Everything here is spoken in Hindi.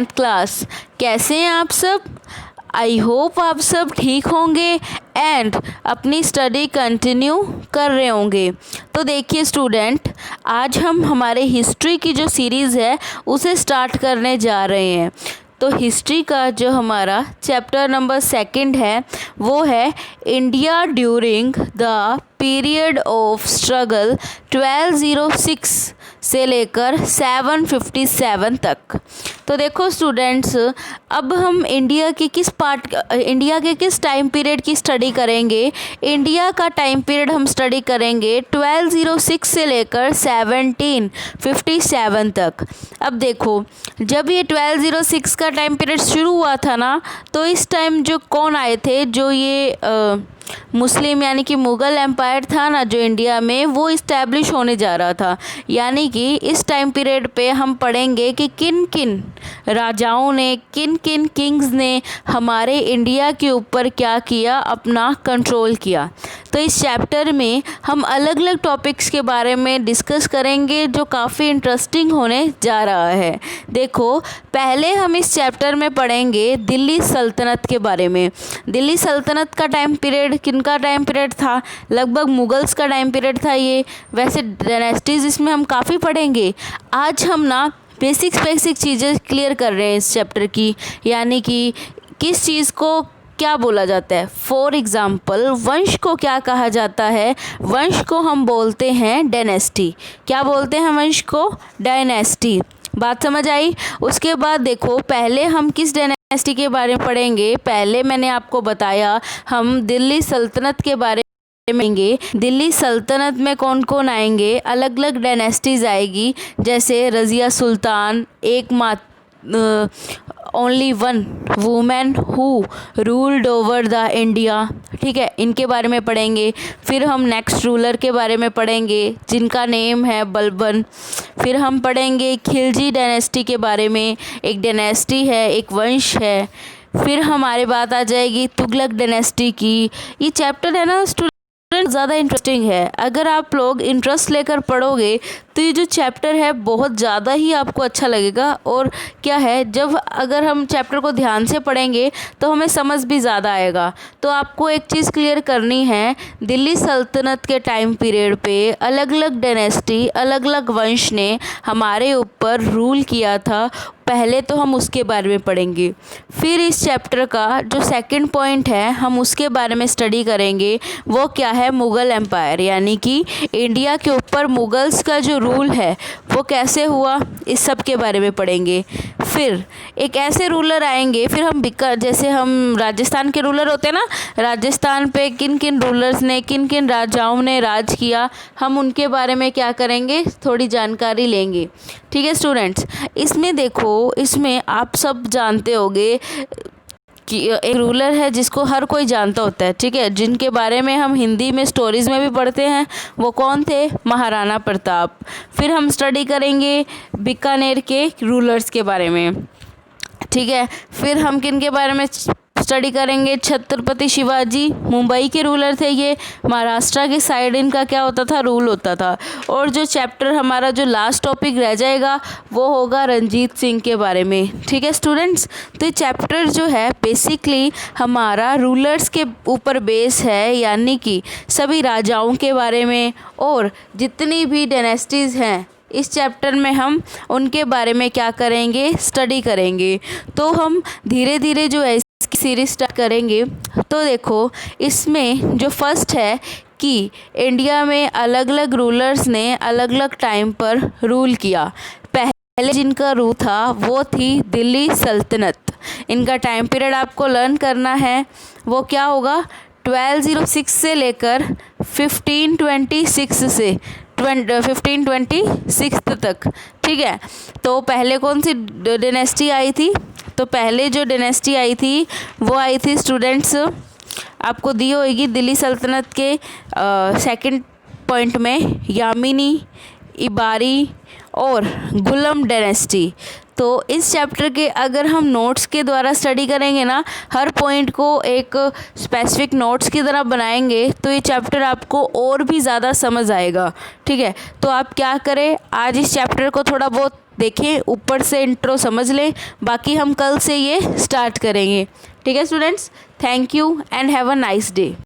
क्लास। कैसे हैं आप सब? आई होप आप सब ठीक होंगे एंड अपनी स्टडी कंटिन्यू कर रहे होंगे। तो देखिए स्टूडेंट, आज हम हमारे हिस्ट्री की जो सीरीज़ है उसे स्टार्ट करने जा रहे हैं। तो हिस्ट्री का जो हमारा चैप्टर नंबर 2 है वो है India during the period of struggle 1206 से लेकर 757 तक। तो देखो स्टूडेंट्स, अब हम इंडिया के किस टाइम पीरियड की स्टडी करेंगे। इंडिया का टाइम पीरियड हम स्टडी करेंगे 1206 से लेकर 1757 तक। अब देखो, जब ये 1206 का टाइम पीरियड शुरू हुआ था ना, तो इस टाइम जो कौन आए थे, जो ये मुस्लिम यानी कि मुग़ल एम्पायर था ना जो इंडिया में, वो इस्टेब्लिश होने जा रहा था। यानी कि इस टाइम पीरियड पे हम पढ़ेंगे कि किन किन राजाओं ने, किन किन किंग्स ने हमारे इंडिया के ऊपर क्या किया, अपना कंट्रोल किया। तो इस चैप्टर में हम अलग अलग टॉपिक्स के बारे में डिस्कस करेंगे जो काफ़ी इंटरेस्टिंग होने जा रहा है। देखो, पहले हम इस चैप्टर में पढ़ेंगे दिल्ली सल्तनत के बारे में। दिल्ली सल्तनत का टाइम पीरियड किनका टाइम पीरियड था? लगभग मुगल्स का टाइम पीरियड था ये। वैसे डायनेस्टीज़ इसमें हम काफ़ी पढ़ेंगे। आज हम ना बेसिक चीज़ें क्लियर कर रहे हैं इस चैप्टर की, यानी कि किस चीज़ को क्या बोला जाता है। फॉर एग्ज़ाम्पल, वंश को क्या कहा जाता है? वंश को हम बोलते हैं डायनेस्टी। क्या बोलते हैं वंश को? डायनेस्टी। बात समझ आई? उसके बाद देखो, पहले हम किस डायनेस्टी के बारे में पढ़ेंगे। पहले मैंने आपको बताया हम दिल्ली सल्तनत के बारे में। दिल्ली सल्तनत में कौन कौन आएंगे? अलग अलग डायनेस्टीज़ आएगी, जैसे Razia Sultan, only one women who ruled over the India. ठीक है, इनके बारे में पढ़ेंगे। फिर हम नेक्स्ट रूलर के बारे में पढ़ेंगे जिनका नेम है बलबन। फिर हम पढ़ेंगे खिलजी डायनेस्टी के बारे में। एक डायनेस्टी है, एक वंश है। फिर हमारे बात आ जाएगी तुगलक डायनेस्टी की। ये चैप्टर है ना स्टूडेंट, ज़्यादा इंटरेस्टिंग है। अगर आप लोग इंटरेस्ट लेकर पढ़ोगे तो ये जो चैप्टर है बहुत ज़्यादा ही आपको अच्छा लगेगा। और क्या है, जब अगर हम चैप्टर को ध्यान से पढ़ेंगे तो हमें समझ भी ज़्यादा आएगा। तो आपको एक चीज़ क्लियर करनी है, दिल्ली सल्तनत के टाइम पीरियड पे अलग अलग डायनेस्टी, अलग अलग वंश ने हमारे ऊपर रूल किया था। पहले तो हम उसके बारे में पढ़ेंगे। फिर इस चैप्टर का जो सेकंड पॉइंट है हम उसके बारे में स्टडी करेंगे। वो क्या है? मुग़ल एम्पायर, यानी कि इंडिया के ऊपर मुग़ल्स का जो रूल है वो कैसे हुआ, इस सब के बारे में पढ़ेंगे। फिर एक ऐसे रूलर आएंगे, फिर हम जैसे हम राजस्थान के रूलर होते हैं ना, राजस्थान पे किन किन रूलर्स ने, किन किन राजाओं ने राज किया, हम उनके बारे में क्या करेंगे, थोड़ी जानकारी लेंगे। ठीक है स्टूडेंट्स, इसमें देखो, इसमें आप सब जानते होंगे कि एक रूलर है जिसको हर कोई जानता होता है, ठीक है, जिनके बारे में हम हिंदी में स्टोरीज़ में भी पढ़ते हैं। वो कौन थे? महाराणा प्रताप। फिर हम स्टडी करेंगे बीकानेर के रूलर्स के बारे में। ठीक है, फिर हम किन के बारे में स्टडी करेंगे? छत्रपति शिवाजी, मुंबई के रूलर थे ये। महाराष्ट्र के साइड इनका क्या होता था? रूल होता था। और जो चैप्टर हमारा जो लास्ट टॉपिक रह जाएगा वो होगा रंजीत सिंह के बारे में। ठीक है स्टूडेंट्स, तो ये चैप्टर जो है बेसिकली हमारा रूलर्स के ऊपर बेस है, यानी कि सभी राजाओं के बारे में। और जितनी भी डायनेस्टीज़ हैं इस चैप्टर में हम उनके बारे में क्या करेंगे? स्टडी करेंगे। तो हम धीरे धीरे जो है इसकी सीरीज स्टार्ट करेंगे। तो देखो, इसमें जो फर्स्ट है कि इंडिया में अलग अलग रूलर्स ने अलग अलग टाइम पर रूल किया। पहले जिनका रूल था वो थी दिल्ली सल्तनत। इनका टाइम पीरियड आपको लर्न करना है। वो क्या होगा? 1206 से लेकर 1526 तक। ठीक है, तो पहले कौन सी डायनेस्टी आई थी? तो पहले जो डायनेस्टी आई थी वो आई थी स्टूडेंट्स, आपको दी होगी दिल्ली सल्तनत के सेकंड पॉइंट में, यामिनी, इबारी और गुलम डायनेस्टी। तो इस चैप्टर के अगर हम नोट्स के द्वारा स्टडी करेंगे ना, हर पॉइंट को एक स्पेसिफिक नोट्स की तरह बनाएंगे, तो ये चैप्टर आपको और भी ज़्यादा समझ आएगा। ठीक है, तो आप क्या करें, आज इस चैप्टर को थोड़ा बहुत देखें, ऊपर से इंट्रो समझ लें, बाकी हम कल से ये स्टार्ट करेंगे। ठीक है students, thank you and have a nice day.